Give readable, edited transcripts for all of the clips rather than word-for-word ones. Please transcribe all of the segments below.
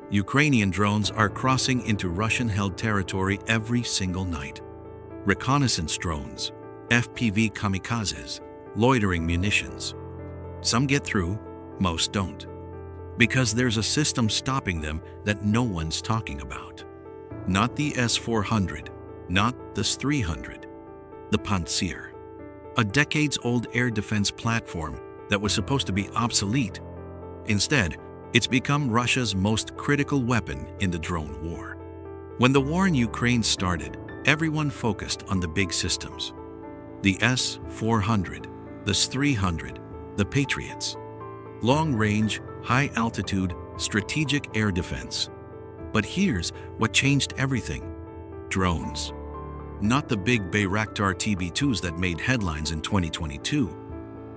Ukrainian drones are crossing into Russian-held territory every single night. Reconnaissance drones, FPV kamikazes, loitering munitions. Some get through, most don't. Because there's a system stopping them that no one's talking about. Not the S-400, not the S-300, the Pantsir. A decades-old air defense platform that was supposed to be obsolete. Instead, it's become Russia's most critical weapon in the drone war. When the war in Ukraine started, everyone focused on the big systems. The S-400, the S-300, the Patriots. Long-range, high-altitude, strategic air defense. But here's what changed everything. Drones. Not the big Bayraktar TB2s that made headlines in 2022.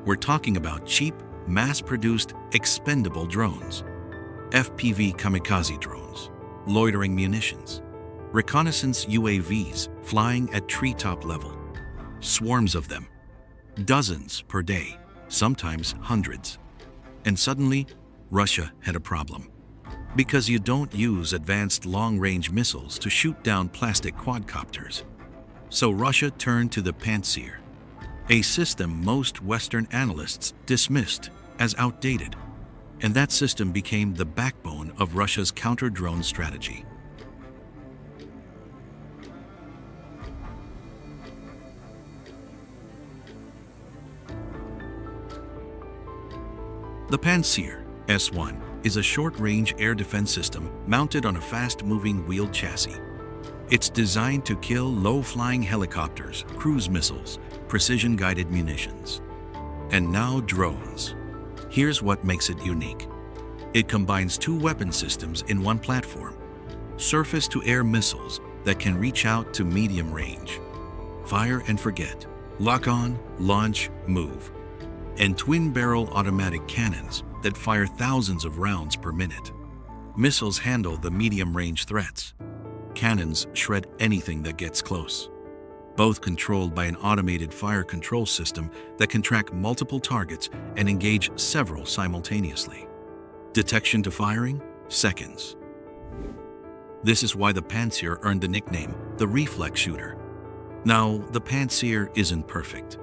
We're talking about cheap, mass-produced, expendable drones. FPV kamikaze drones, loitering munitions, reconnaissance UAVs flying at treetop level. Swarms of them. Dozens per day, sometimes hundreds. And suddenly, Russia had a problem. Because you don't use advanced long-range missiles to shoot down plastic quadcopters. So Russia turned to the Pantsir, a system most Western analysts dismissed as outdated. And that system became the backbone of Russia's counter-drone strategy. The Pantsir-S1 is a short-range air defense system mounted on a fast-moving wheeled chassis. It's designed to kill low-flying helicopters, cruise missiles, precision-guided munitions. And now drones. Here's what makes it unique. It combines two weapon systems in one platform. Surface-to-air missiles that can reach out to medium range. Fire and forget. Lock on, launch, move. And twin-barrel automatic cannons that fire thousands of rounds per minute. Missiles handle the medium-range threats. Cannons shred anything that gets close. Both controlled by an automated fire control system that can track multiple targets and engage several simultaneously. Detection to firing? Seconds. This is why the Pantsir earned the nickname the reflex shooter. Now, the Pantsir isn't perfect.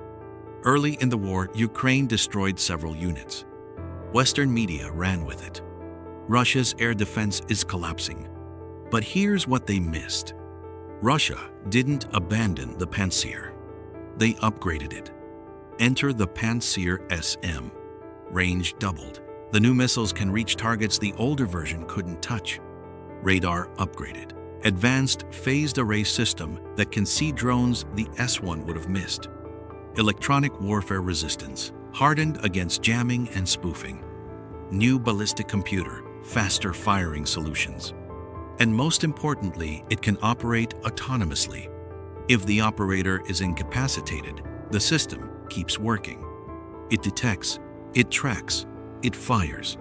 Early in the war, Ukraine destroyed several units. Western media ran with it. Russia's air defense is collapsing. But here's what they missed. Russia didn't abandon the Pantsir. They upgraded it. Enter the Pantsir-SM. Range doubled. The new missiles can reach targets the older version couldn't touch. Radar upgraded. Advanced phased array system that can see drones the S1 would have missed. Electronic warfare resistance, hardened against jamming and spoofing. New ballistic computer, faster firing solutions. And most importantly, it can operate autonomously. If the operator is incapacitated, the system keeps working. It detects, it tracks, it fires.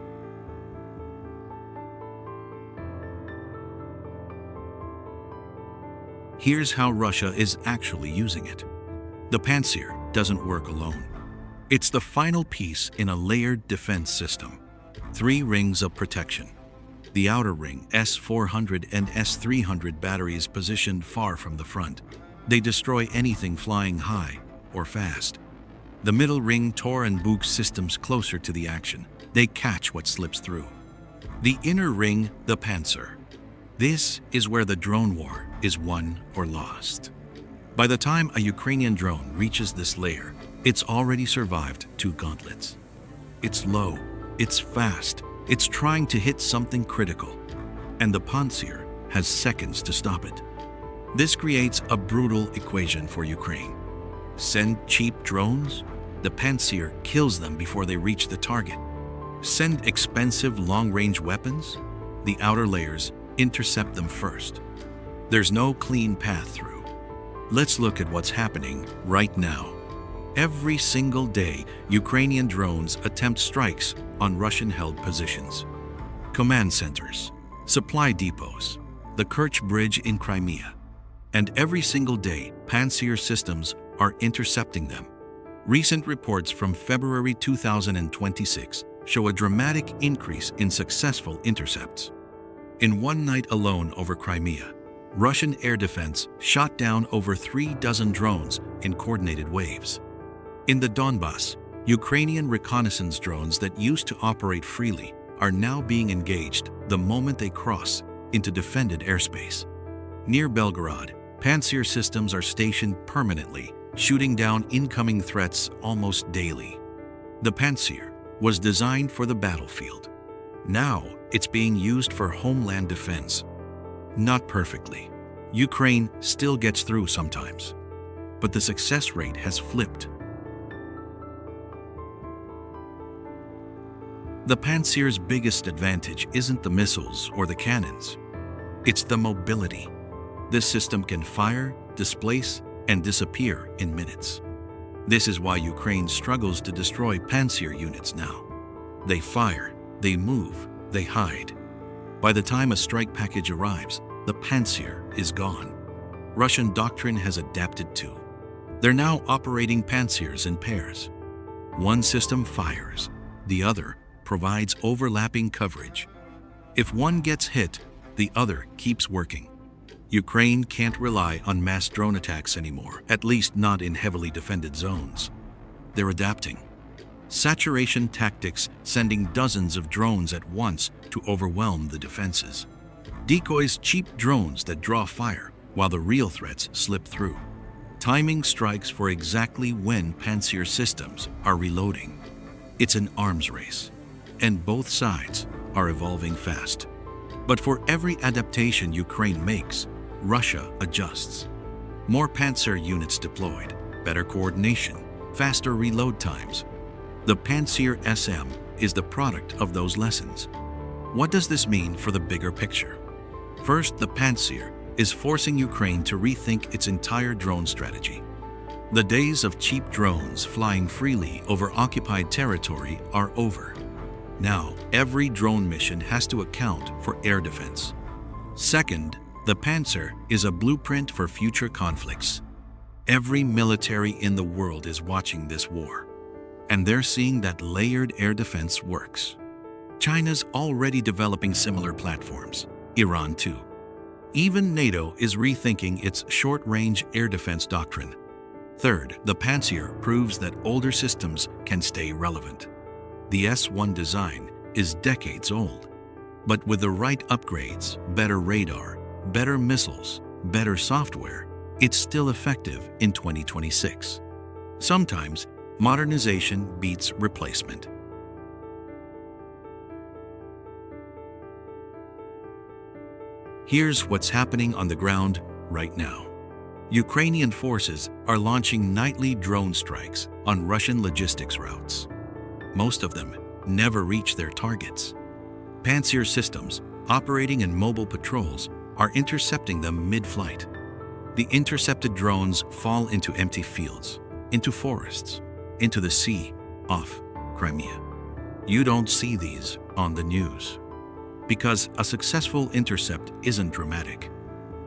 Here's how Russia is actually using it. The Pantsir doesn't work alone. It's the final piece in a layered defense system. 3 rings of protection. The outer ring, S-400 and S-300 batteries positioned far from the front. They destroy anything flying high or fast. The middle ring, Tor and Buk systems closer to the action. They catch what slips through. The inner ring, the Pantsir. This is where the drone war is won or lost. By the time a Ukrainian drone reaches this layer, it's already survived 2 gauntlets. It's low, it's fast, it's trying to hit something critical, and the Pantsir has seconds to stop it. This creates a brutal equation for Ukraine. Send cheap drones, the Pantsir kills them before they reach the target. Send expensive long-range weapons, the outer layers intercept them first. There's no clean path through. Let's look at what's happening right now. Every single day, Ukrainian drones attempt strikes on Russian-held positions. Command centers, supply depots, the Kerch Bridge in Crimea. And every single day, Pantsir systems are intercepting them. Recent reports from February 2026 show a dramatic increase in successful intercepts. In one night alone over Crimea, Russian air defense shot down over 36 drones in coordinated waves. In the Donbass, Ukrainian reconnaissance drones that used to operate freely are now being engaged the moment they cross into defended airspace. Near Belgorod, Pantsir systems are stationed permanently, shooting down incoming threats almost daily. The Pantsir was designed for the battlefield. Now it's being used for homeland defense. Not perfectly. Ukraine still gets through sometimes. But the success rate has flipped. The Pantsir's biggest advantage isn't the missiles or the cannons. It's the mobility. This system can fire, displace, and disappear in minutes. This is why Ukraine struggles to destroy Pantsir units now. They fire, they move, they hide. By the time a strike package arrives, the Pantsir is gone. Russian doctrine has adapted too. They're now operating Pantsirs in pairs. One system fires, the other provides overlapping coverage. If one gets hit, the other keeps working. Ukraine can't rely on mass drone attacks anymore, at least not in heavily defended zones. They're adapting. Saturation tactics, sending dozens of drones at once to overwhelm the defenses. Decoys, cheap drones that draw fire while the real threats slip through. Timing strikes for exactly when Pantsir systems are reloading. It's an arms race, and both sides are evolving fast. But for every adaptation Ukraine makes, Russia adjusts. More Pantsir units deployed, better coordination, faster reload times. The Pantsir-SM is the product of those lessons. What does this mean for the bigger picture? First, the Pantsir is forcing Ukraine to rethink its entire drone strategy. The days of cheap drones flying freely over occupied territory are over. Now, every drone mission has to account for air defense. Second, the Pantsir is a blueprint for future conflicts. Every military in the world is watching this war, and they're seeing that layered air defense works. China's already developing similar platforms, Iran too. Even NATO is rethinking its short-range air defense doctrine. Third, the Pantsir proves that older systems can stay relevant. The S1 design is decades old, but with the right upgrades, better radar, better missiles, better software, it's still effective in 2026. Sometimes, modernization beats replacement. Here's what's happening on the ground right now. Ukrainian forces are launching nightly drone strikes on Russian logistics routes. Most of them never reach their targets. Pantsir systems, operating in mobile patrols, are intercepting them mid-flight. The intercepted drones fall into empty fields, into forests, into the sea, off Crimea. You don't see these on the news, because a successful intercept isn't dramatic.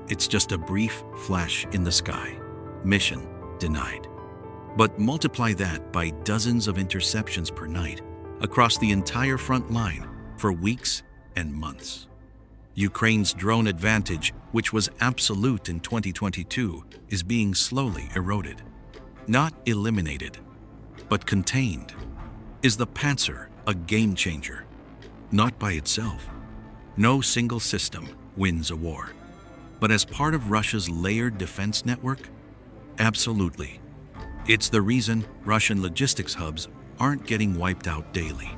It's just a brief flash in the sky. Mission denied. But multiply that by dozens of interceptions per night across the entire front line for weeks and months. Ukraine's drone advantage, which was absolute in 2022, is being slowly eroded. Not eliminated, but contained. Is the Pantsir a game changer? Not by itself. No single system wins a war. But as part of Russia's layered defense network? Absolutely. It's the reason Russian logistics hubs aren't getting wiped out daily.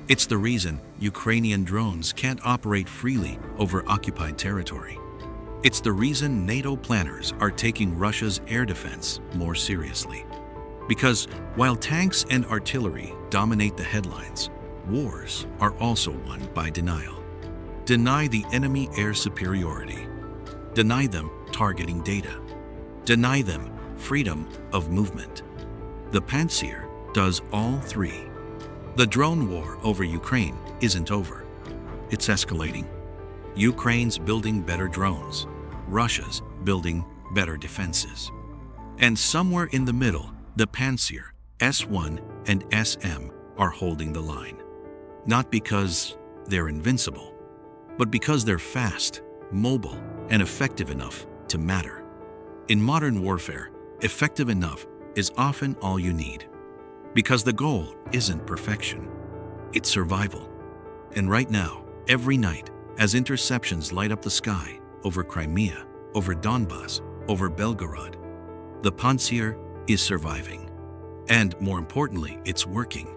It's the reason Ukrainian drones can't operate freely over occupied territory. It's the reason NATO planners are taking Russia's air defense more seriously. Because while tanks and artillery dominate the headlines, wars are also won by denial. Deny the enemy air superiority. Deny them targeting data. Deny them freedom of movement. The Pantsir does all three. The drone war over Ukraine isn't over. It's escalating. Ukraine's building better drones. Russia's building better defenses. And somewhere in the middle, the Pantsir-S1 and SM are holding the line. Not because they're invincible, but because they're fast, mobile, and effective enough to matter. In modern warfare, effective enough is often all you need. Because the goal isn't perfection, it's survival. And right now, every night, as interceptions light up the sky over Crimea, over Donbass, over Belgorod, the Pantsir is surviving. And more importantly, it's working.